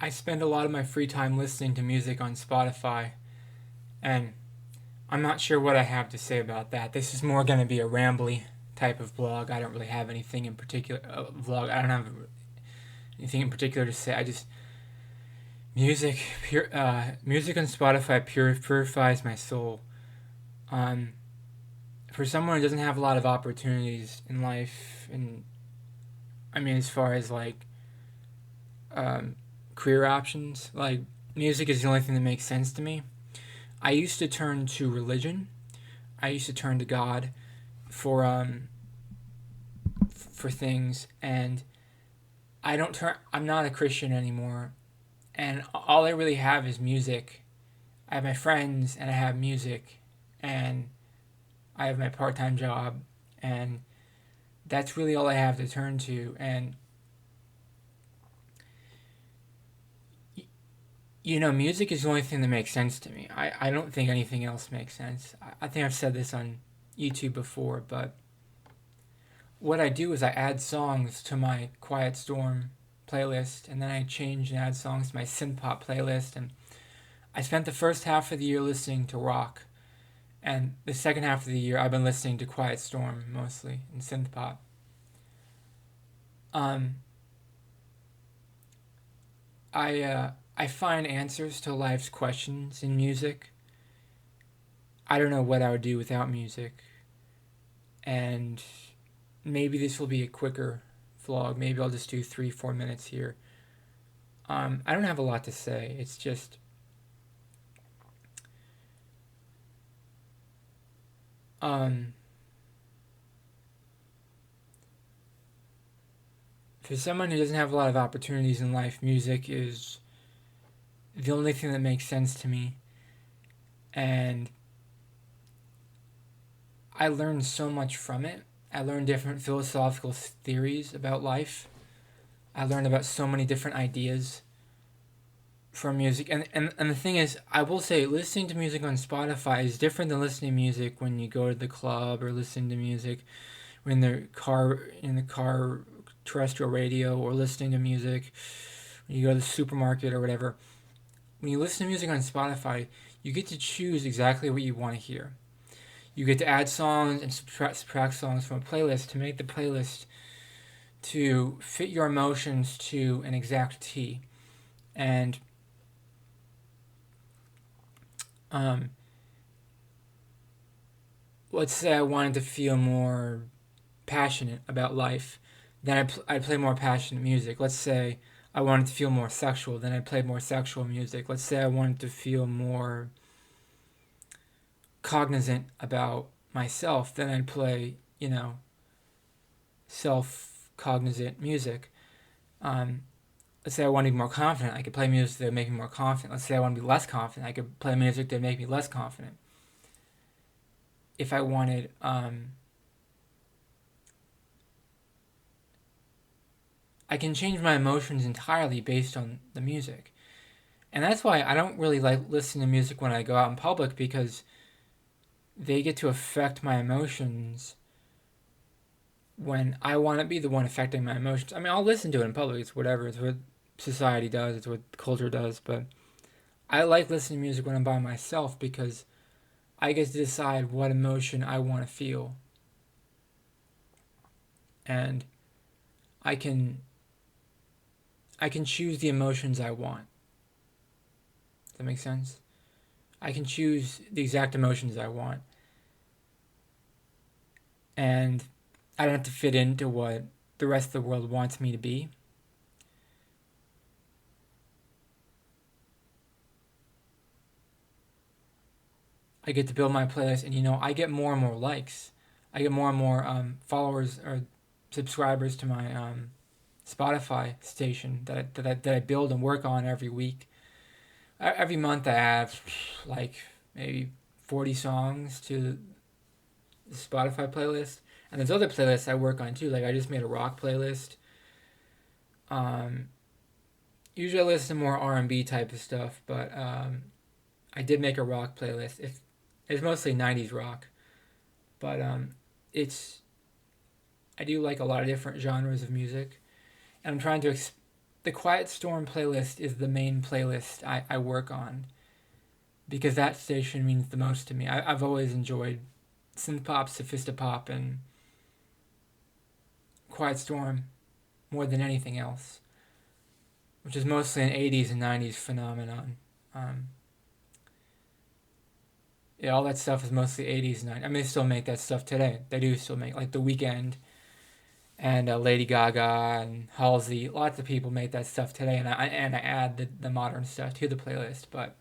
I spend a lot of my free time listening to music on Spotify, and I'm not sure what I have to say about that. This is more going to be a rambly type of vlog. I don't really have anything in particular. Vlog. I don't have anything in particular to say. I just music. Music on Spotify purifies my soul. Um, for someone who doesn't have a lot of opportunities in life, and I mean, as far as like um, career options, like music is the only thing that makes sense to me. I used to turn to religion. I used to turn to God for for things, and I don't turn. I'm not a Christian anymore, and all I really have is music. I have my friends, and I have music, and I have my part-time job, and that's really all I have to turn to. And music is the only thing that makes sense to me. I don't think anything else makes sense. I think I've said this on YouTube before, but what I do is I add songs to my Quiet Storm playlist, and then I change and add songs to my synth pop playlist. And I spent the first half of the year listening to rock, and the second half of the year I've been listening to Quiet Storm mostly and synth pop. Um, I find answers to life's questions in music. I don't know what I would do without music, and maybe this will be a quicker vlog. Maybe I'll just do 3-4 minutes here. I don't have a lot to say. It's just um, for someone who doesn't have a lot of opportunities in life, music is the only thing that makes sense to me. And I learned so much from it. I learned different philosophical theories about life. I learned about so many different ideas from music. And the thing is, I will say, listening to music on Spotify is different than listening to music when you go to the club, or listening to music when in the car terrestrial radio, or listening to music when you go to the supermarket or whatever. When you listen to music on Spotify, you get to choose exactly what you want to hear. You get to add songs and subtract songs from a playlist to make the playlist to fit your emotions to an exact T. And um, let's say I wanted to feel more passionate about life, then I'd play more passionate music. Let's say I wanted to feel more sexual, then I'd play more sexual music. Let's say I wanted to feel more cognizant about myself, then I'd play, self cognizant music. Um, let's say I want to be more confident, I could play music that would make me more confident. Let's say I want to be less confident, I could play music that would make me less confident. If I wanted, I can change my emotions entirely based on the music. And that's why I don't really like listening to music when I go out in public, because they get to affect my emotions when I want to be the one affecting my emotions. I mean, I'll listen to it in public. It's whatever. It's what society does. It's what culture does. But I like listening to music when I'm by myself, because I get to decide what emotion I want to feel, and I can I can choose the emotions I want. Does that make sense? I can choose the exact emotions I want, and I don't have to fit into what the rest of the world wants me to be. I get to build my playlist, and I get more and more likes. I get more and more followers or subscribers to my Spotify station that I build and work on every week. Every month I add like maybe 40 songs to the Spotify playlist, and there's other playlists I work on too. Like, I just made a rock playlist. Um, Usually I listen to more R&B type of stuff, but I did make a rock playlist. It's mostly 90s rock, but it's I do like a lot of different genres of music, and I'm trying to the Quiet Storm playlist is the main playlist I work on because that station means the most to me. I've always enjoyed synth pop, sophistopop, and Quiet Storm more than anything else, which is mostly an 80s and 90s phenomenon. Um, yeah, all that stuff is mostly 80s and 90s. I mean, they still make that stuff today. They do still make, like, The Weeknd and Lady Gaga and Halsey. Lots of people make that stuff today, and I add the modern stuff to the playlist. But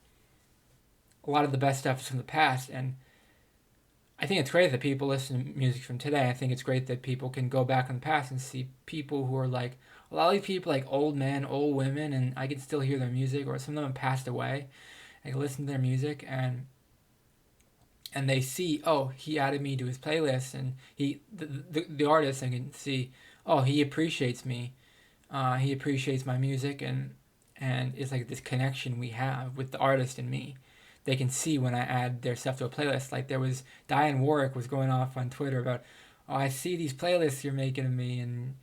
a lot of the best stuff is from the past, and I think it's great that people listen to music from today. I think it's great that people can go back in the past and see people who are like a lot of these people, like old men, old women, and I can still hear their music, or some of them have passed away. I can listen to their music, and they see, oh, he added me to his playlist, and the artist, I can see, oh, he appreciates me, he appreciates my music, and it's like this connection we have with the artist and me. They can see when I add their stuff to a playlist. Like there was Diane Warwick was going off on Twitter about, oh, I see these playlists you're making of me, and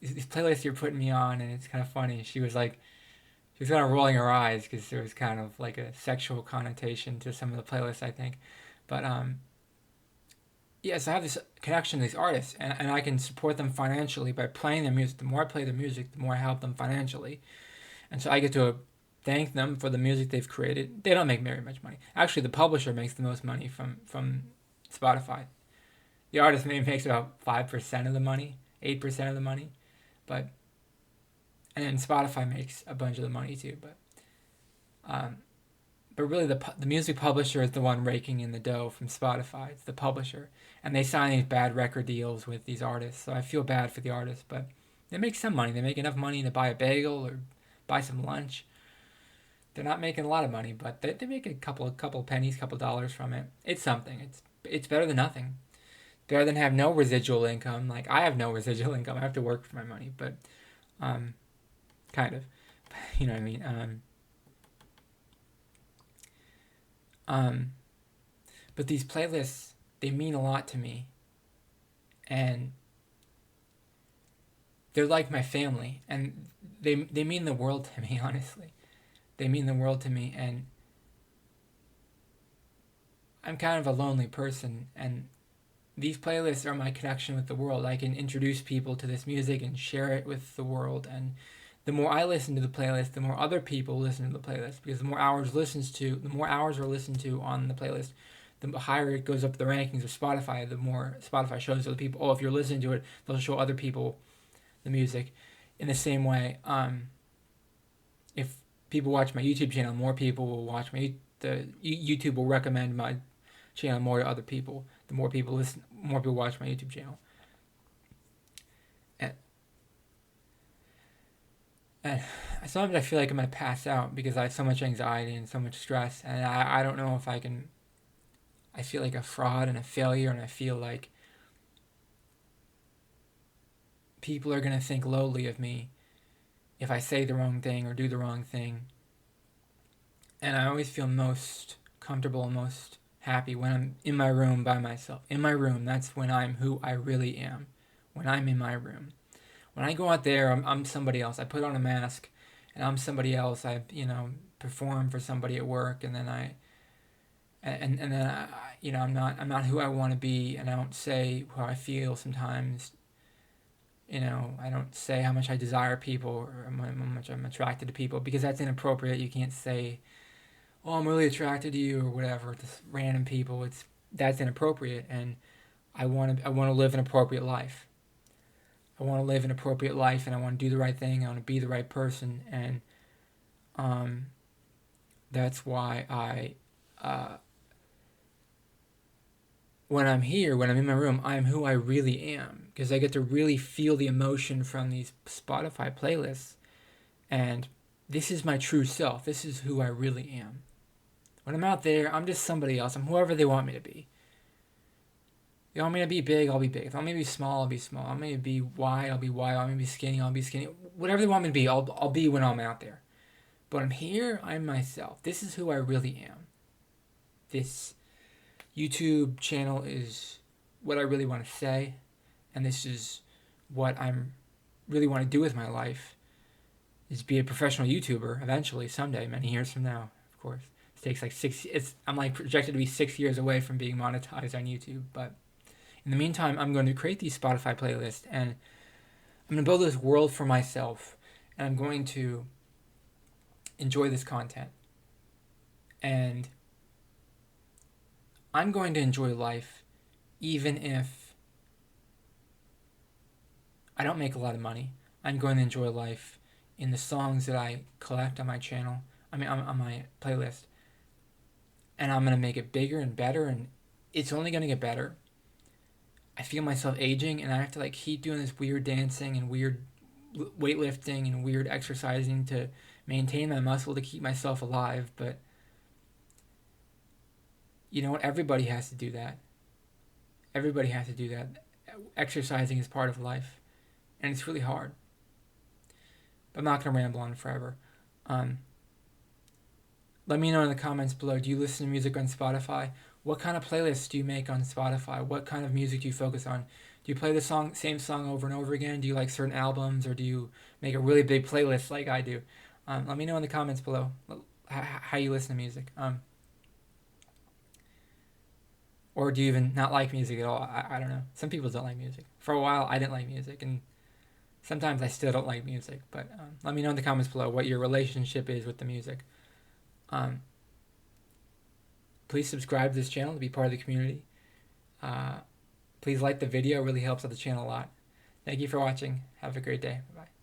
these playlists you're putting me on, and it's kind of funny. She was kind of rolling her eyes because there was kind of like a sexual connotation to some of the playlists, I think. But yes, I have this connection to these artists, and I can support them financially by playing their music. The more I play their music, the more I help them financially. And so I get to thank them for the music they've created. They don't make very much money. Actually, the publisher makes the most money from Spotify. The artist maybe makes about 5% of the money, 8% of the money, but and then Spotify makes a bunch of the money too. Um, but really, the music publisher is the one raking in the dough from Spotify. It's the publisher, and they sign these bad record deals with these artists. So I feel bad for the artists, but they make some money. They make enough money to buy a bagel or buy some lunch. They're not making a lot of money, but they make a couple pennies, couple dollars from it. It's something. It's better than nothing. Better than have no residual income. Like I have no residual income. I have to work for my money, but um, kind of. You know what I mean? Um, but these playlists, they mean a lot to me, and they're like my family, and they mean the world to me. Honestly, they mean the world to me, and I'm kind of a lonely person, and these playlists are my connection with the world. I can introduce people to this music and share it with the world, and the more I listen to the playlist, the more other people listen to the playlist, because the more hours are listened to on the playlist, the higher it goes up the rankings of Spotify. The more Spotify shows other people. Oh, if you're listening to it, they'll show other people the music. In the same way, if people watch my YouTube channel, more people will watch YouTube will recommend my channel more to other people. The more people listen, more people watch my YouTube channel. And, and sometimes I feel like I'm gonna pass out because I have so much anxiety and so much stress, and I don't know if I can. I feel like a fraud and a failure, and I feel like people are gonna think lowly of me if I say the wrong thing or do the wrong thing. And I always feel most comfortable and most happy when I'm in my room by myself. In my room, that's when I'm who I really am. When I'm in my room. When I go out there, I'm somebody else. I put on a mask, and I'm somebody else. I perform for somebody at work, and then I'm not who I want to be, and I don't say how I feel sometimes. I don't say how much I desire people or how much I'm attracted to people, because that's inappropriate. You can't say, "Oh, I'm really attracted to you" or whatever. Just random people. That's inappropriate, and I want to live an appropriate life. I want to live an appropriate life, and I want to do the right thing. I want to be the right person, and um, that's why when I'm here, when I'm in my room, I'm who I really am, because I get to really feel the emotion from these Spotify playlists, and this is my true self. This is who I really am. When I'm out there, I'm just somebody else. I'm whoever they want me to be. They want me to be big, I'll be big. If they want me to be small, I'll be small. If they want me to be wide, I'll be wide. If they want me to be skinny, I'll be skinny. Whatever they want me to be, I'll be when I'm out there. But I'm here, I'm myself. This is who I really am. This YouTube channel is what I really want to say, and this is what I'm really want to do with my life. is be a professional YouTuber eventually, someday, many years from now, of course. It takes like I'm like projected to be 6 years away from being monetized on YouTube. But in the meantime, I'm going to create these Spotify playlists, and I'm going to build this world for myself, and I'm going to enjoy this content. And I'm going to enjoy life even if I don't make a lot of money. I'm going to enjoy life in the songs that I collect on my channel, on my playlist. And I'm going to make it bigger and better, and it's only going to get better. I feel myself aging, and I have to like keep doing this weird dancing and weird weightlifting and weird exercising to maintain my muscle to keep myself alive. But you know what? Everybody has to do that. Everybody has to do that. Exercising is part of life, and it's really hard. But I'm not going to ramble on forever. Let me know in the comments below. Do you listen to music on Spotify? What kind of playlists do you make on Spotify? What kind of music do you focus on? Do you play the same song over and over again? Do you like certain albums, or do you make a really big playlist like I do? Let me know in the comments below how you listen to music. Or do you even not like music at all? I don't know. Some people don't like music. For a while, I didn't like music, and sometimes I still don't like music. But let me know in the comments below what your relationship is with the music. Please subscribe to this channel to be part of the community. Please like the video. It really helps out the channel a lot. Thank you for watching. Have a great day. Bye.